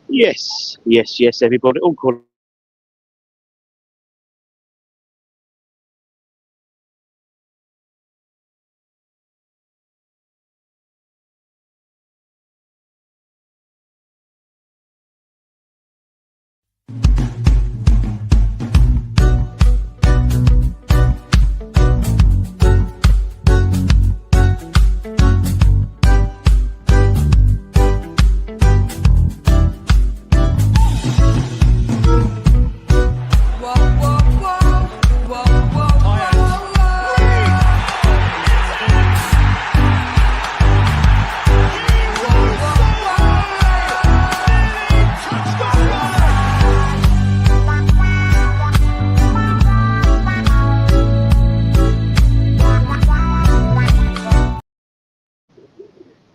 Yes, yes, yes, everybody. All call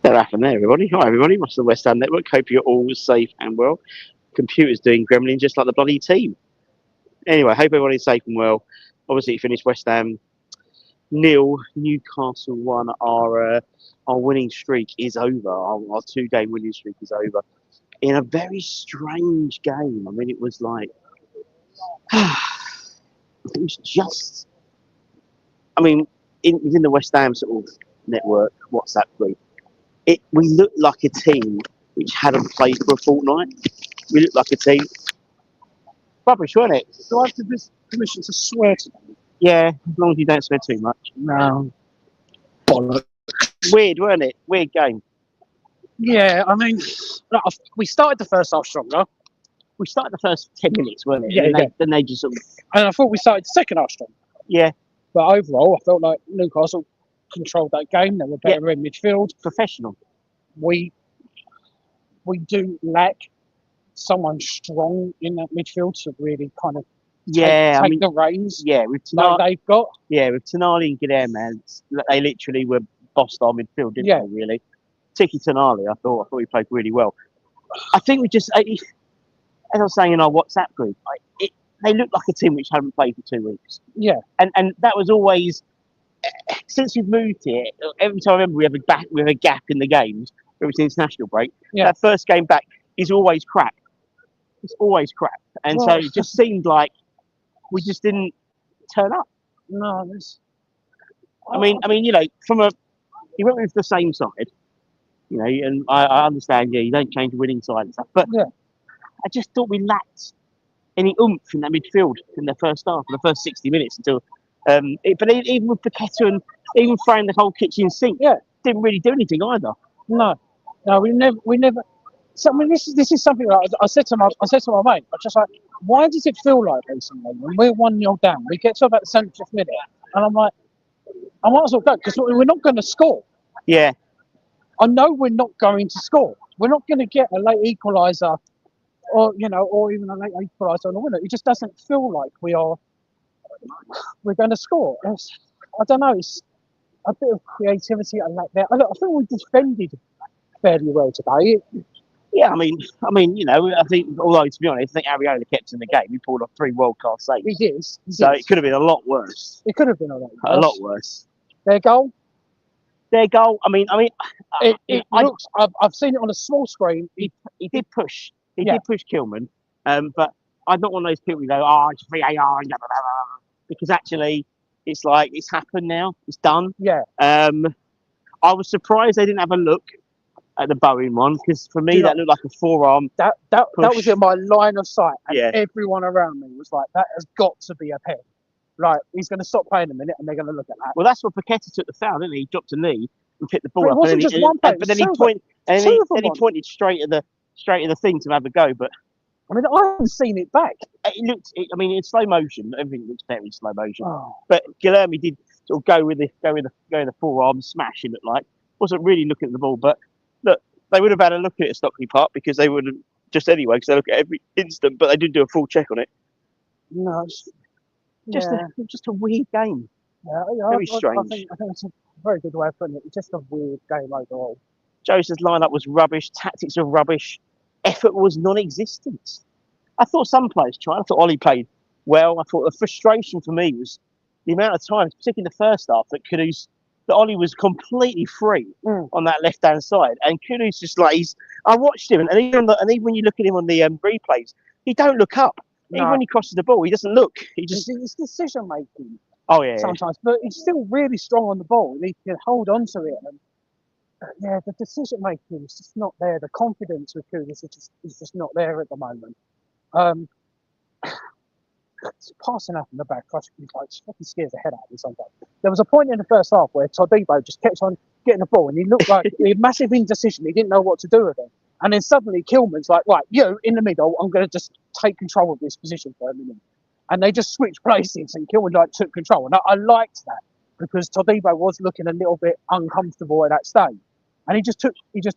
that happened there, everybody. Hi, everybody. Much of the West Ham Network. Hope you're all safe and well. Computer's doing gremlin just like the bloody team. Anyway, hope everybody's safe and well. Obviously, it finished West Ham nil, Newcastle 1. Our winning streak is over. Our 2-game winning streak is over. In a very strange game. I mean, it was like it was just. I mean, within the West Ham sort of network WhatsApp group, we looked like a team which hadn't played for a fortnight. We looked like a team. Rubbish, weren't it? Do I have permission to swear to them? Yeah, as long as you don't swear too much. No. Bollocks. Weird, weren't it? Weird game. Yeah, I mean, look, we started the first half stronger, We started the first 10 minutes, weren't it? Yeah, And yeah. then they just sort of. and I thought we started the second half strong. Yeah, But overall, I felt like Newcastle controlled that game. They were better in midfield. professional. We do lack someone strong in that midfield to really kind of Yeah, take the reins yeah, with like Tonali, they've got. with Tonali and Guilherme, man, they literally were bossed our midfield, didn't Yeah. they? Really, Tiki Tonali, I thought he played really well. I think we just, as I was saying in our WhatsApp group, they looked like a team which hadn't played for 2 weeks, Yeah, and that was always since we've moved here. Every time I remember, we have a gap in the games. Every international break, Yeah. that first game back is always crap. It's always crap, and so Well, it just seemed like we just didn't turn up. no, there's. I mean, he went with the same side, and I understand, you don't change the winning side and stuff, but Yeah. I just thought we lacked any oomph in that midfield in the first half, in the first 60 minutes until, but even with Paqueta and even throwing the whole kitchen sink, Yeah. didn't really do anything either. No, we never. So I mean, this is something like I said to my mate. I was just like, why does it feel like recently when we're 1-0 down, we get to about the 70th minute, and I'm like, I might as well go because we're not going to score. Yeah, I know we're not going to score. We're not going to get a late equaliser, or even a late equaliser on the winner. It just doesn't feel like we're going to score. I don't know. It's a bit of creativity and like that. I think we defended fairly well today. yeah. I mean, I think, although to be honest, I think Ariola kept in the game. He pulled off 3 world-class saves, He did. so it could have been a lot worse. It could have been a lot worse. A lot worse. Their goal. Their goal. I mean, It looks. I've seen it on a small screen. he did push. He Yeah. did push Kilman, but I'm not one of those people who go, "Oh, it's VAR," because actually, it's like it's happened now. It's done. Yeah. I was surprised they didn't have a look at the Bowen one because for me that looked like a forearm. That was in my line of sight, and Yeah. everyone around me was like, "That has got to be a pen." Like he's going to stop playing a minute, and they're going to look at that. Well, that's what Paqueta took the foul, didn't he? He dropped a knee and picked the ball But it up. wasn't and just one player, but then he two of pointed. And two of them then he on. pointed straight at the thing to have a go. But I mean, I haven't seen it back. it looked. I mean, in slow motion, everything looks very slow motion. Oh. But Guilherme did sort of go with the forearm smash. It looked like wasn't really looking at the ball. But look, they would have had a look at it at Stockley Park because they would have just anyway because they look at every instant. But they didn't do a full check on it. No, it's Just a weird game. very strange. I think it's a very good way of putting it. It's just a weird game overall. Joseph's lineup was rubbish. Tactics were rubbish. Effort was non-existent. I thought some players tried. I thought Ollie played well. I thought the frustration for me was the amount of times, particularly in the first half, that Kudus that Ollie was completely free on that left-hand side, and Kudus just like I watched him, and even when you look at him on the replays, he don't look up. No. Even when he crosses the ball, he doesn't look. He just It's decision making. Oh yeah. Sometimes, but he's still really strong on the ball. And he can hold on to it. And yeah, the decision making is just not there. The confidence with Kudus is just not there at the moment. Passing up in the back, fucking scares the head out of me sometimes. There was a point in the first half where Todibo just kept on getting the ball, and he looked like he had massive indecision. He didn't know what to do with it. And then suddenly Kilman's like, right, you in the middle, I'm going to just take control of this position for a minute. And they just switched places, and Kilman took control. And I liked that because Todibo was looking a little bit uncomfortable at that stage. And he just pulled him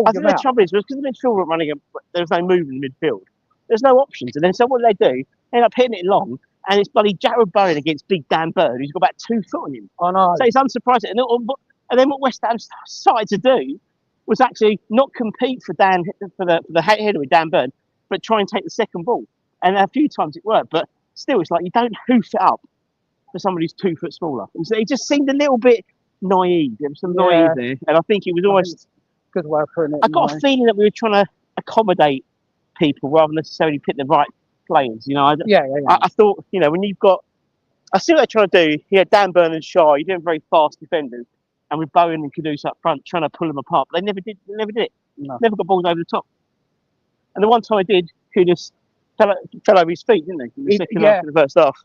out. I think the trouble is because the midfield were running, there was no move in the midfield. There's no options. And then so what do? They end up hitting it long, and it's bloody Jared Bowen against Big Dan Bird, who's got about 2 foot on him. I know. So it's unsurprising. And then what West Ham started to do was actually not compete for the header with Dan Bird, but try and take the second ball. And a few times it worked, but still, it's like you don't hoof it up for somebody who's 2 foot smaller. It just seemed a little bit naive. There was some naive there, and I think it was almost good work for it. I got a feeling that we were trying to accommodate people rather than necessarily pick the right players. I thought, when you've got, I see what they're trying to do. Dan Burn and Shaw, you're doing very fast defenders, and with Bowen and Kudus up front trying to pull them apart. But they never did it. No. Never got balls over the top. And the one time I did, Kudus fell over his feet, didn't he? In the second half of the first half.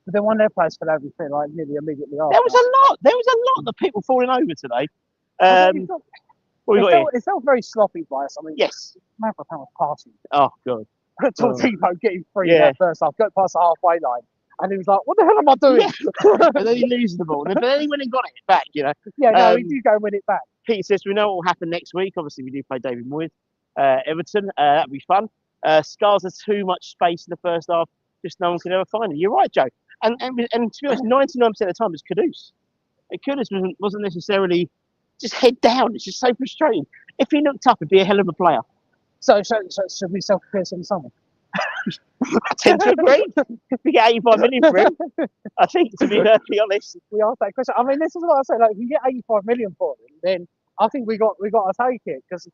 But then one of their players fell over his feet like nearly immediately after. There was a lot of people falling over today. It felt very sloppy by us. I mean, yes. Maverick was passing. Oh god. Todibo getting free in that first half, got past the halfway line, and he was like, "What the hell am I doing?" And then he loses the ball. But then he went and got it back. Yeah, no, he did go and win it back. Pete says we know what will happen next week. Obviously, we do play David Moyes, Everton. That'll be fun. Scars has too much space in the first half. Just no one can ever find it. You're right, Joe. And to be honest, 99% of the time it's Kudus. Kudus wasn't necessarily just head down. It's just so frustrating. If he looked up, he'd be a hell of a player. So should we sell Pierce in the summer? I tend to agree. We get 85 million for him. I think, to be perfectly honest, we asked that question. I mean, this is what I say. Like, if you get 85 million for him, then I think we got to take it because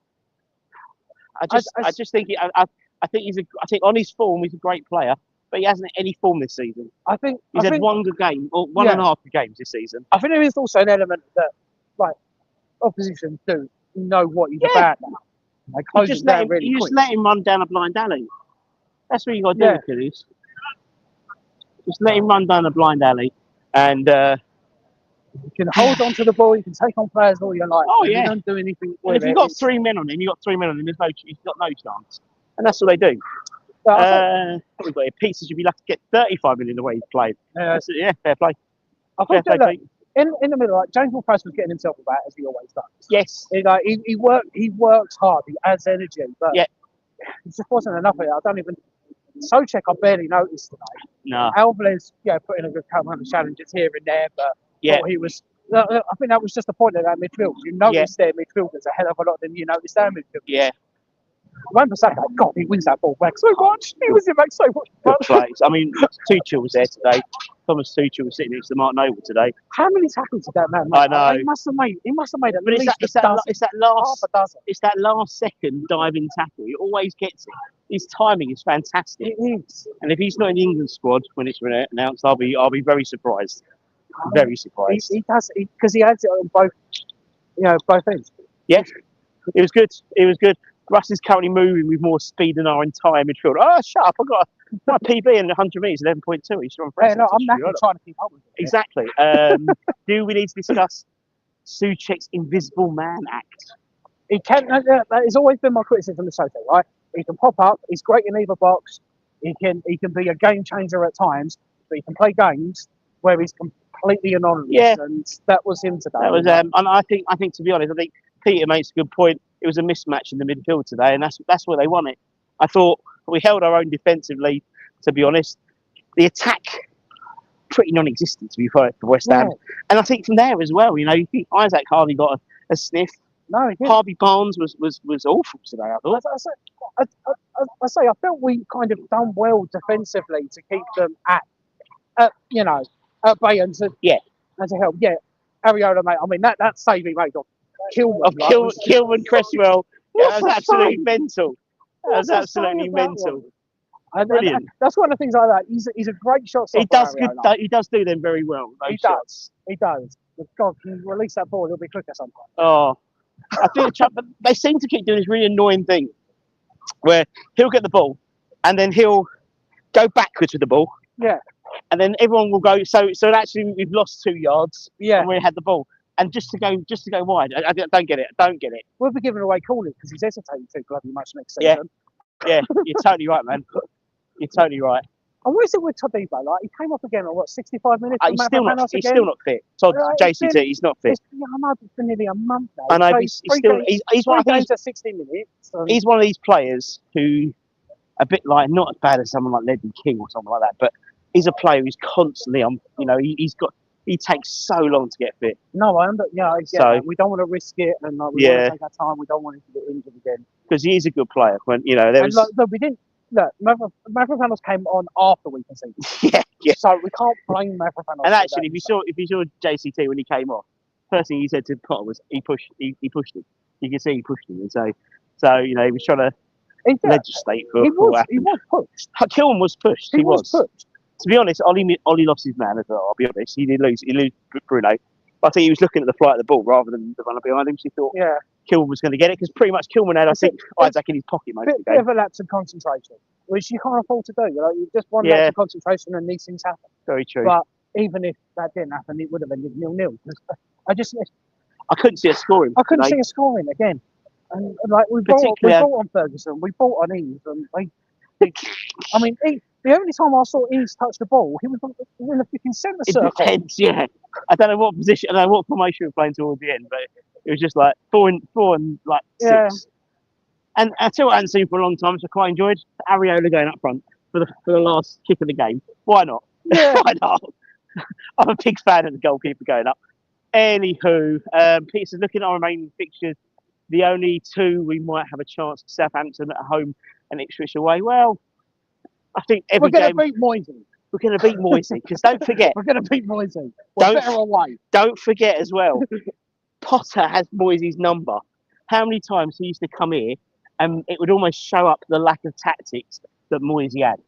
I just think I think on his form he's a great player, but he hasn't had any form this season. He's had one good game or one and a half good games this season. I think there is also an element that like opposition do know what he's about now. Like, you just let him run down a blind alley. That's what you got to do, Kudus. Just let him run down a blind alley, and you can hold on to the ball. You can take on players all you like. Oh yeah, you don't do anything. If you've got 3 men on him, he's got no chance, and that's what they do. We've got here. Pizza should be lucky to get 35 million the way he's played. Fair play. I think in the middle, like James Ward-Prowse was getting himself about as he always does. Yes, he works hard. He adds energy, but it just wasn't enough of it. I don't even. Socek, I barely noticed today. No. Alvarez, put in a good couple of challenges here and there, but he was. I think that was just the point of that midfield. You notice their midfielders a hell of a lot than you notice their midfield. Yeah. Wan-Bissaka, God, he wins that ball back so much. He wins it back so much. Good plays. I mean, Tuchel was there today. Thomas Tuchel was sitting next to Mark Noble today. How many tackles did that man make? I know. He must have made at least it's that last second diving tackle. He always gets it. His timing is fantastic. It is. And if he's not in the England squad when it's announced, I'll be very surprised. Very surprised. He does because he adds it on both ends. Yeah, it was good. Russ is currently moving with more speed than our entire midfield. Oh, shut up! I got my PB in 100 meters, 11.2. He's on I'm not trying to keep up with it. Exactly. Do we need to discuss Souček's Invisible Man Act? He can. That has always been my criticism of Souček, right? He can pop up. He's great in either box. He can be a game changer at times, but he can play games where he's completely anonymous. Yeah. And that was him today. That was. And I think to be honest, I think Peter makes a good point. It was a mismatch in the midfield today, and that's where they won it. I thought we held our own defensively. To be honest, the attack pretty non-existent, to be fair, for West Ham. And I think from there as well, you think Isaac hardly got a sniff. No, he didn't. Harvey Barnes was awful today, I thought. I felt we kind of done well defensively to keep them at bay and to help. Yeah, Areola, mate. I mean, that save he made off Kilman. Of Kilman Cresswell. That was absolutely mental. That was absolutely mental. Brilliant. That's one of the things like that. He's a great shot stopper. He does do them very well. He does. But God, can you release that ball? It'll be quicker sometimes. Oh, I think they seem to keep doing this really annoying thing where he'll get the ball and then he'll go backwards with the ball. Yeah. And then everyone will go. So actually, we've lost 2 yards. Yeah. And we had the ball. And just to go wide. I don't get it. We'll be giving away corners because he's hesitating too bloody much next season. Yeah, you're totally right, man. You're totally right. And what is it with Todibo? Like, he came off again at what, 65 minutes? He's still not fit. Todd JCT, he's not fit. I know it's been nearly a month now. I know, he's one of these. 60 minutes. He's one of these players who, a bit like, not as bad as someone like Ledley King or something like that, but he's a player who's constantly he takes so long to get fit. No, I understand. So we don't want to risk it, and we want to take our time. We don't want him to get injured again. Because he is a good player. When there was. We didn't. Look, Mavropanos came on after we conceded. Yeah. So we can't blame Mavropanos. And actually, if you saw JCT when he came off, first thing he said to Potter was he pushed him. You can see he pushed him, and so he was trying to legislate for. He was pushed. Kilman was pushed. He was pushed. To be honest, Ollie lost his man as well. I'll be honest. He did lose. He lose Bruno. But I think he was looking at the flight of the ball rather than the runner behind him. So he thought Kilman was going to get it because pretty much Kilman had, I think, Isaac in his pocket most of the game. Bit of a lapse of concentration, which you can't afford to do. You just one lapse of concentration and these things happen. Very true. But even if that didn't happen, it would have ended 0-0. I couldn't see us scoring. I couldn't see us scoring again. And we bought on Ferguson, we bought on Eves, and the only time I saw Eves touch the ball, he was in the 50 centre circle. Depends, yeah. I don't know what position, I don't know what formation we were playing towards the end, but it was just like 4 and 6. And I tell you what I hadn't seen for a long time, which I quite enjoyed, Areola going up front for the last kick of the game. Why not? Yeah. Why not? I'm a big fan of the goalkeeper going up. Anywho, Peter's looking at our remaining fixtures. The only 2 we might have a chance: Southampton at home and Ipswich away. Well, I think every game we're going to beat Moisey. We're going to beat Moisey because don't forget we're going to beat Moisey. We're better away. Don't forget as well, Potter has Moisey's number. How many times he used to come here and it would almost show up the lack of tactics that Moisey had.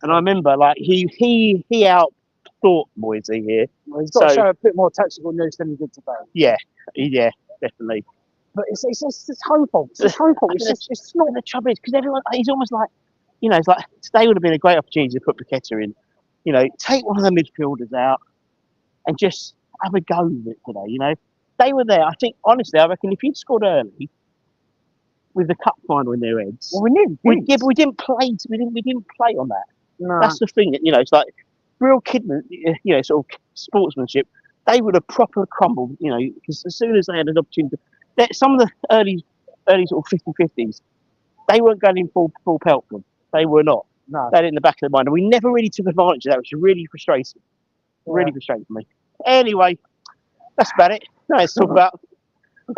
And I remember, he out-thought Moisey here. Well, he's got to show a bit more tactical news than he did today. Yeah, definitely. But it's home fault. It's home fault. It's not. The trouble is because everyone, he's almost like, it's like today would have been a great opportunity to put Paqueta in. Take one of the midfielders out and just have a go with it today. They were there. I think honestly, I reckon if you'd scored early with the cup final in their heads, well, we didn't. But we didn't play. We didn't play on that. No. That's the thing. It's like real kidman. Sort of sportsmanship. They would have proper crumbled. Because as soon as they had an opportunity. Some of the early sort of 50-50s, they weren't going in full pelt for them. They were not. No. They had it in the back of their mind. And we never really took advantage of that, which is really frustrating. Really frustrating for me. Anyway, that's about it. Now let's talk about...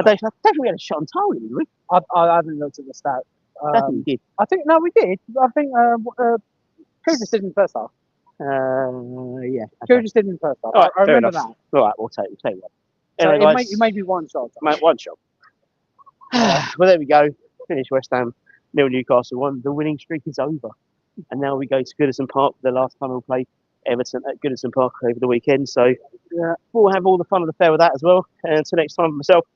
I don't think we had a shot on target, did we? I haven't looked at the stat. I think we did. No, we did. I think Kudus did in the first half. Yeah. Kudus did in the first half. All right, I remember that. All right, we'll take one. So anyway, it may be one shot. One shot. Well, there we go. Finish West Ham 0 Newcastle 1. The winning streak is over. And now we go to Goodison Park for the last time we'll play Everton at Goodison Park over the weekend. So we'll have all the fun of the fair with that as well. And until next time, myself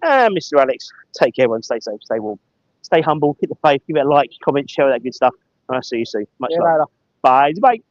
and Mr. Alex, take care, everyone. Stay safe, stay warm, stay humble, keep the faith, give it a like, comment, share that good stuff. And I'll see you soon. Much love. Later. Bye. Bye.